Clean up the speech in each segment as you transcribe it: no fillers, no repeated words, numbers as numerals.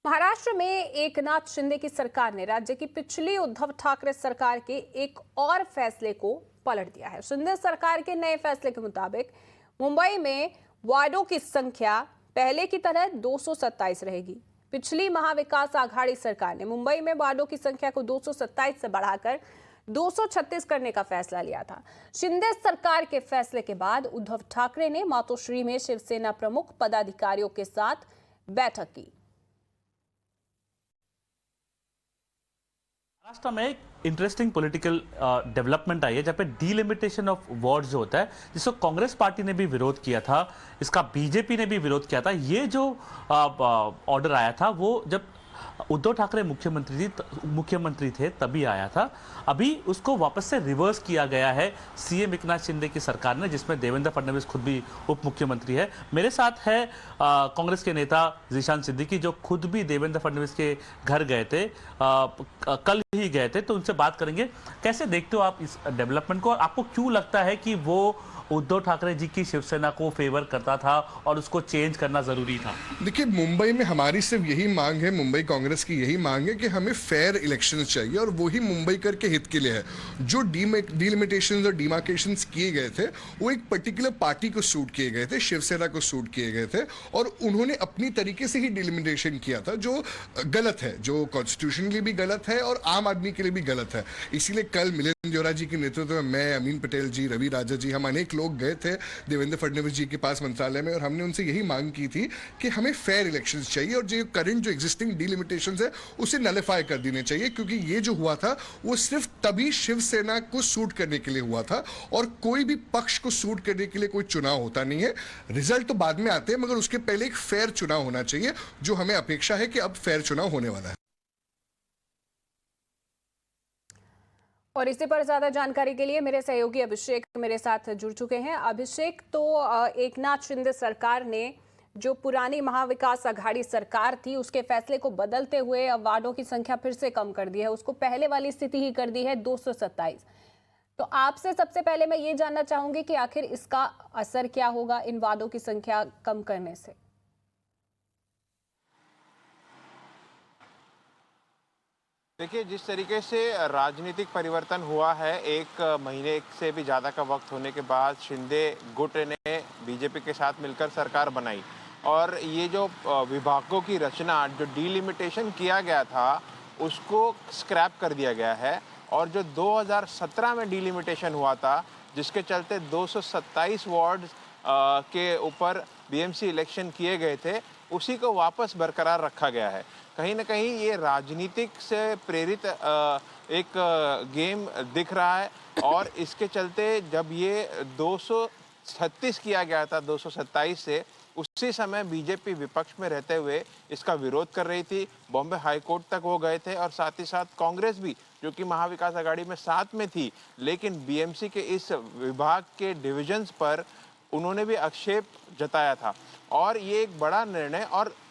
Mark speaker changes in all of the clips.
Speaker 1: महाराष्ट्र में एकनाथ शिंदे की सरकार ने राज्य की पिछली उद्धव ठाकरे सरकार के एक और फैसले को पलट दिया है। शिंदे सरकार के नए फैसले के मुताबिक मुंबई में वार्डों की संख्या पहले की तरह 227 रहेगी। पिछली महाविकास आघाड़ी सरकार ने मुंबई में वार्डों की संख्या को 227 से बढ़ाकर 236 करने का फैसला लिया था। शिंदे सरकार के फैसले के बाद उद्धव ठाकरे ने मातोश्री में शिवसेना प्रमुख पदाधिकारियों के साथ बैठक की।
Speaker 2: महाराष्ट्र में एक इंटरेस्टिंग पॉलिटिकल डेवलपमेंट आई है जहाँ पे डीलिमिटेशन ऑफ वार्ड जो होता है, जिसको कांग्रेस पार्टी ने भी विरोध किया था, इसका बीजेपी ने भी विरोध किया था। ये जो ऑर्डर आया था वो जब उद्धव ठाकरे मुख्यमंत्री थे तभी आया था। अभी उसको वापस से रिवर्स किया गया है सीएम एकनाथ शिंदे की सरकार ने, जिसमें देवेंद्र फडणवीस खुद भी उप मुख्यमंत्री है। मेरे साथ है कांग्रेस के नेता जीशान सिद्दीकी, जो खुद भी देवेंद्र फडणवीस के घर गए थे, कल ही गए थे। तो उनसे बात करेंगे, कैसे देखते हो आप इस डेवलपमेंट को और आपको क्यों लगता है कि वो उद्धव ठाकरे जी की शिवसेना को फेवर करता था और उसको चेंज करना जरूरी था?
Speaker 3: देखिए, मुंबई में हमारी सिर्फ यही मांग है, मुंबई कांग्रेस की यही मांग है कि हमें फेयर इलेक्शन चाहिए और वही मुंबई के हित के लिए है। जो डिलिमिटेशंस और डिमार्केशंस किए गए थे वो एक पर्टिकुलर पार्टी को सूट किए गए थे, शिवसेना को सूट किए गए थे, और उन्होंने अपनी तरीके से ही डिलिमिटेशन किया था, जो गलत है, जो कॉन्स्टिट्यूशनली भी गलत है और आम आदमी के लिए भी गलत है। इसीलिए कल मिलिंद देवरा जी के नेतृत्व में मैं, अमीन पटेल जी, रवि राजा जी, हम अनेक लोग गए थे देवेंद्र फडणवीस जी के पास मंत्रालय में, और हमने उनसे यही मांग की थी कि हमें फेयर इलेक्शंस चाहिए और जो करंट जो एग्जिस्टिंग डिलिमिटेशंस है उसे नलिफाई कर देने चाहिए, क्योंकि ये जो हुआ था वो सिर्फ तभी शिवसेना को सूट करने के लिए हुआ था और कोई भी पक्ष को सूट करने के लिए कोई चुनाव होता नहीं है। रिजल्ट तो बाद में आते हैं, मगर उसके पहले एक फेयर चुनाव होना चाहिए, जो हमें अपेक्षा है कि अब फेयर चुनाव होने वाला है।
Speaker 1: और इसी पर ज्यादा जानकारी के लिए मेरे सहयोगी अभिषेक मेरे साथ जुड़ चुके हैं। अभिषेक, तो एकनाथ शिंदे सरकार ने जो पुरानी महाविकास आघाड़ी सरकार थी उसके फैसले को बदलते हुए अब वार्डों की संख्या फिर से कम कर दी है, उसको पहले वाली स्थिति ही कर दी है 227। तो आपसे सबसे पहले मैं ये जानना चाहूंगी कि आखिर इसका असर क्या होगा इन वार्डों की संख्या कम करने से?
Speaker 4: देखिए, जिस तरीके से राजनीतिक परिवर्तन हुआ है, एक महीने से भी ज़्यादा का वक्त होने के बाद शिंदे गुट ने बीजेपी के साथ मिलकर सरकार बनाई और ये जो विभागों की रचना, जो डिलिमिटेशन किया गया था, उसको स्क्रैप कर दिया गया है। और जो 2017 में डिलिमिटेशन हुआ था, जिसके चलते 227 वार्ड के ऊपर बीएमसी इलेक्शन किए गए थे, उसी को वापस बरकरार रखा गया है। कहीं ना कहीं ये राजनीतिक से प्रेरित एक गेम दिख रहा है और इसके चलते जब ये 236 किया गया था 227 से, उसी समय बीजेपी विपक्ष में रहते हुए इसका विरोध कर रही थी। बॉम्बे हाई कोर्ट तक वो गए थे और साथ ही साथ कांग्रेस भी, जो कि महाविकास आघाड़ी में साथ में थी, लेकिन बीएमसी के इस विभाग के डिविजन्स पर उन्होंने भी आक्षेप जताया था। और ये एक बड़ा निर्णय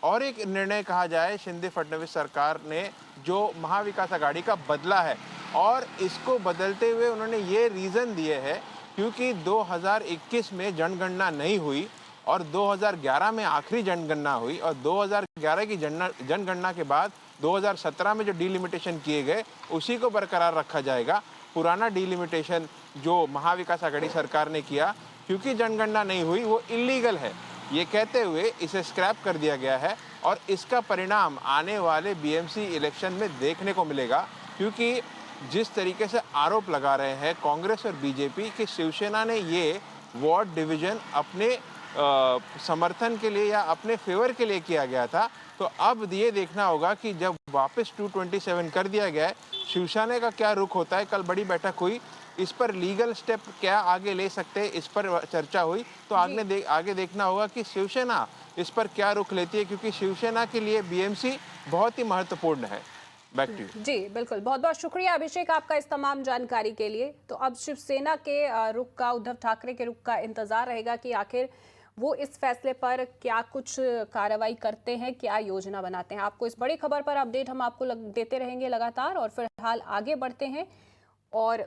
Speaker 4: और एक निर्णय कहा जाए, शिंदे फडणवीस सरकार ने जो महाविकास आघाड़ी का बदला है, और इसको बदलते हुए उन्होंने ये रीज़न दिए हैं क्योंकि 2021 में जनगणना नहीं हुई और 2011 में आखिरी जनगणना हुई, और 2011 की जनगणना के बाद 2017 में जो डिलिमिटेशन किए गए उसी को बरकरार रखा जाएगा। पुराना डिलिमिटेशन जो महाविकास आघाड़ी सरकार ने किया, क्योंकि जनगणना नहीं हुई, वो इलीगल है, ये कहते हुए इसे स्क्रैप कर दिया गया है। और इसका परिणाम आने वाले बीएमसी इलेक्शन में देखने को मिलेगा, क्योंकि जिस तरीके से आरोप लगा रहे हैं कांग्रेस और बीजेपी कि शिवसेना ने ये वार्ड डिवीजन अपने समर्थन के लिए या अपने फेवर के लिए किया गया था, तो अब ये देखना होगा कि जब वापस 227 कर दिया गया है, शिवसेना का क्या रुख होता है। कल बड़ी बैठक हुई, इस पर लीगल स्टेप क्या आगे ले सकते हैं, इस पर चर्चा हुई, तो आगे देखना होगा कि शिवसेना इस पर क्या रुख लेती है, क्योंकि शिवसेना के लिए बीएमसी बहुत ही महत्वपूर्ण है। Back to you.
Speaker 1: जी बिल्कुल, बहुत बहुत शुक्रिया अभिषेक आपका इस तमाम जानकारी के लिए। तो अब शिवसेना के रुख का, उद्धव ठाकरे के रुख का इंतजार रहेगा कि आखिर वो इस फैसले पर क्या कुछ कार्रवाई करते हैं, क्या योजना बनाते हैं। आपको इस बड़ी खबर पर अपडेट हम आपको देते रहेंगे लगातार, और फिलहाल आगे बढ़ते हैं और